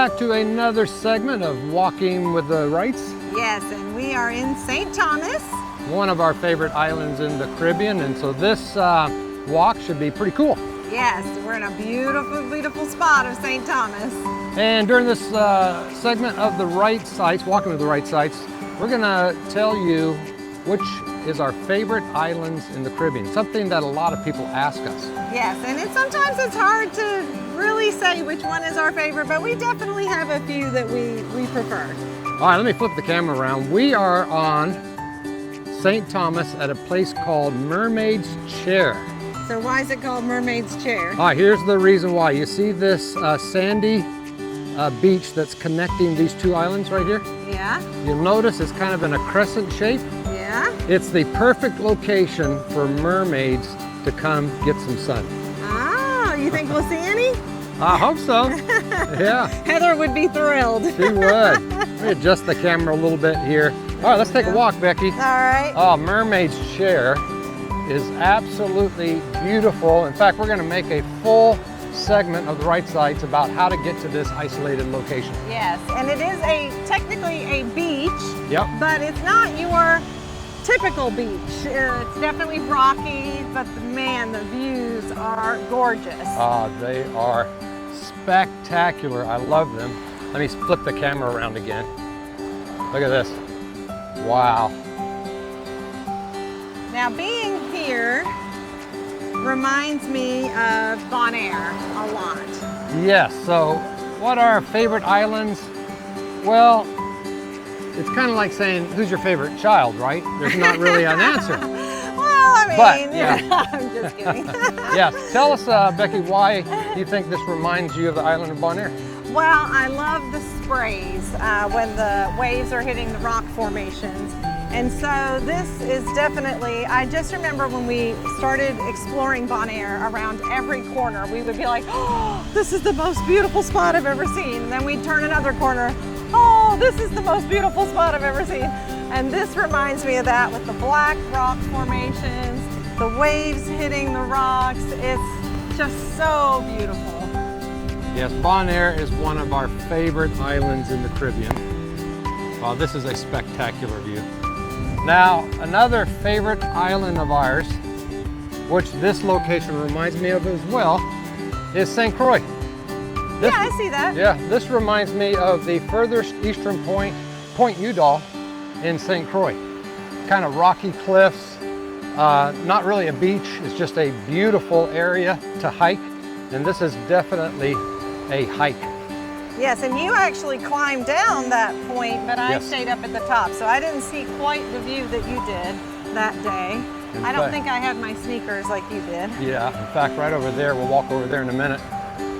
back to another segment of Walking with the Wrights. Yes, and we are in St. Thomas. One of our favorite islands in the Caribbean, and so this walk should be pretty cool. Yes, we're in a beautiful, beautiful spot of St. Thomas. And during this segment of the Wright sites, Walking with the Wright sites, we're gonna tell you which is our favorite islands in the Caribbean, something that a lot of people ask us. Yes, and sometimes it's hard to really say which one is our favorite, but we definitely have a few that we prefer. All right, let me flip the camera around. We are on St. Thomas at a place called Mermaid's Chair. So why is it called Mermaid's Chair? All right, here's the reason why. You see this sandy beach that's connecting these two islands right here? Yeah. You'll notice it's kind of in a crescent shape. Yeah. It's the perfect location for mermaids to come get some sun. Oh, you think we'll see any? I hope so. Yeah. Heather would be thrilled. She would. Let me adjust the camera a little bit here. All right, let's take a walk, Becky. All right. Oh, Mermaid's Chair is absolutely beautiful. In fact, we're going to make a full segment of the Wright sites about how to get to this isolated location. Yes, and it is technically a beach. Yep. But it's not your typical beach. It's definitely rocky, but man, the views are gorgeous. They are spectacular. I love them. Let me flip the camera around again. Look at this. Wow. Now being here reminds me of Bonaire a lot. Yes, so what are our favorite islands? Well, it's kind of like saying, who's your favorite child, right? There's not really an answer. Well, I mean, But, yeah. I'm just kidding. Yes, tell us, Becky, why you think this reminds you of the island of Bonaire? Well, I love the sprays when the waves are hitting the rock formations. And so this is definitely, I just remember when we started exploring Bonaire, around every corner, we would be like, oh, this is the most beautiful spot I've ever seen. And then we'd turn another corner, oh, this is the most beautiful spot I've ever seen. And this reminds me of that with the black rock formations, the waves hitting the rocks. It's just so beautiful. Yes, Bonaire is one of our favorite islands in the Caribbean. This is a spectacular view. Now, another favorite island of ours, which this location reminds me of as well, is St. Croix. Yeah, I see that. Yeah, this reminds me of the furthest eastern point, Point Udall in St. Croix. Kind of rocky cliffs, not really a beach, it's just a beautiful area to hike, and this is definitely a hike. Yes, and you actually climbed down that point, but I Yes. stayed up at the top, so I didn't see quite the view that you did that day. I don't think I had my sneakers like you did. Yeah, in fact, right over there, we'll walk over there in a minute,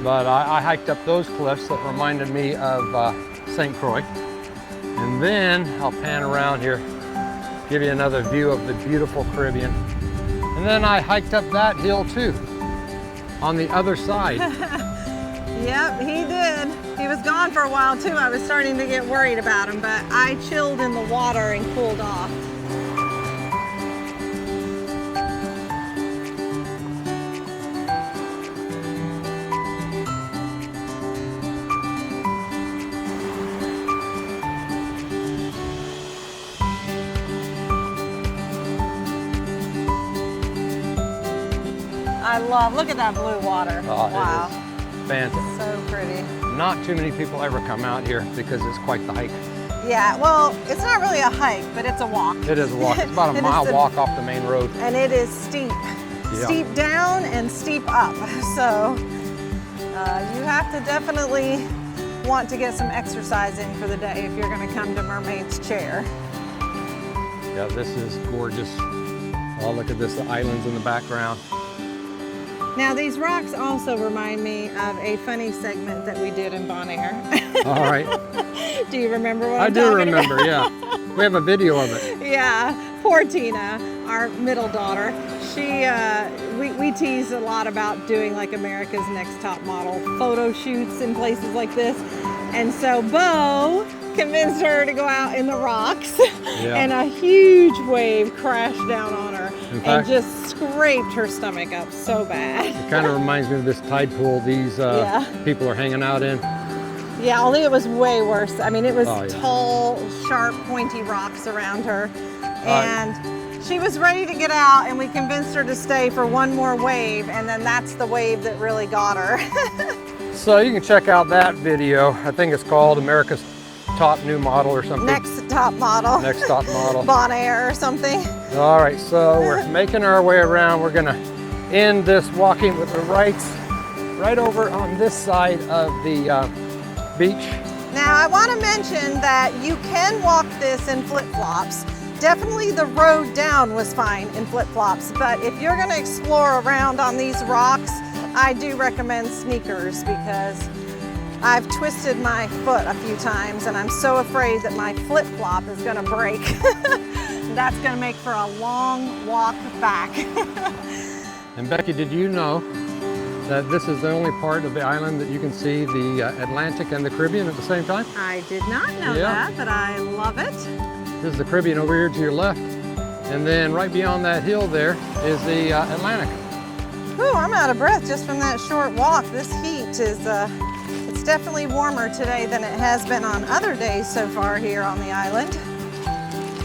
but I hiked up those cliffs that reminded me of St. Croix. And then I'll pan around here, give you another view of the beautiful Caribbean. And then I hiked up that hill too, on the other side. Yep, he did. He was gone for a while too. I was starting to get worried about him, but I chilled in the water and cooled off. Look at that blue water. Oh, wow. It is fantastic. So pretty. Not too many people ever come out here because it's quite the hike. Yeah, well, it's not really a hike, but it's a walk. It is a walk. It's about a mile walk off the main road. And it is steep. Yeah. Steep down and steep up. So you have to definitely want to get some exercise in for the day if you're going to come to Mermaid's Chair. Yeah, this is gorgeous. Oh, look at this, the islands in the background. Now these rocks also remind me of a funny segment that we did in Bonaire. All right. Do you remember what I I'm do talking remember, about? yeah. We have a video of it. Yeah, poor Tina, our middle daughter. She, we tease a lot about doing like America's Next Top Model photo shoots in places like this. And so Bo convinced her to go out in the rocks, and a huge wave crashed down on her and just scraped her stomach up so bad. It kind of reminds me of this tide pool these people are hanging out in. Yeah, only it was way worse. I mean, it was Oh, yeah. tall, sharp, pointy rocks around her. And she was ready to get out, and we convinced her to stay for one more wave, and then that's the wave that really got her. So you can check out that video. I think it's called America's Top New Model or something. Next top model. Next top model. Bonaire or something. All right, so we're making our way around. We're gonna end this Walking with the Wrights right over on this side of the beach. Now I want to mention that you can walk this in flip-flops. Definitely the road down was fine in flip-flops, but if you're going to explore around on these rocks, I do recommend sneakers because I've twisted my foot a few times and I'm so afraid that my flip-flop is going to break. That's going to make for a long walk back. And Becky, did you know that this is the only part of the island that you can see the Atlantic and the Caribbean at the same time? I did not know Yeah. that, but I love it. This is the Caribbean over here to your left. And then right beyond that hill there is the Atlantic. Ooh, I'm out of breath just from that short walk. This heat is, it's definitely warmer today than it has been on other days so far here on the island.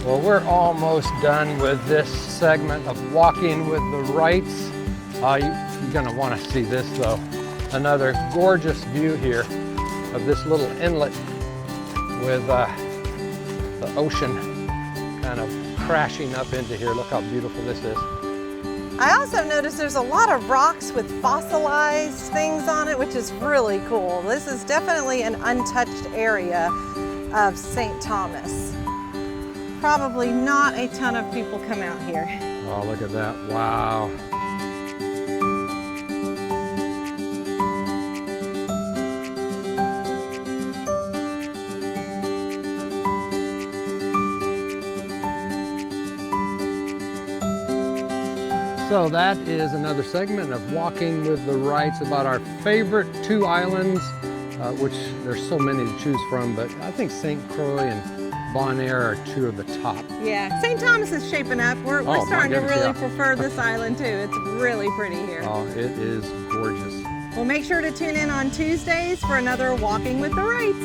Well, we're almost done with this segment of Walking with the Wrights. You're gonna wanna see this though. Another gorgeous view here of this little inlet with the ocean kind of crashing up into here. Look how beautiful this is. I also noticed there's a lot of rocks with fossilized things on it, which is really cool. This is definitely an untouched area of St. Thomas. Probably not a ton of people come out here. Oh, look at that, wow. So that is another segment of Walking with the Wrights about our favorite two islands, which there's so many to choose from, but I think St. Croix and Bonaire are two of the top. Yeah, St. Thomas is shaping up. We're Oh, starting to my goodness, really yeah. prefer this island too. It's really pretty here. Oh, it is gorgeous. Well, make sure to tune in on Tuesdays for another Walking with the Wrights.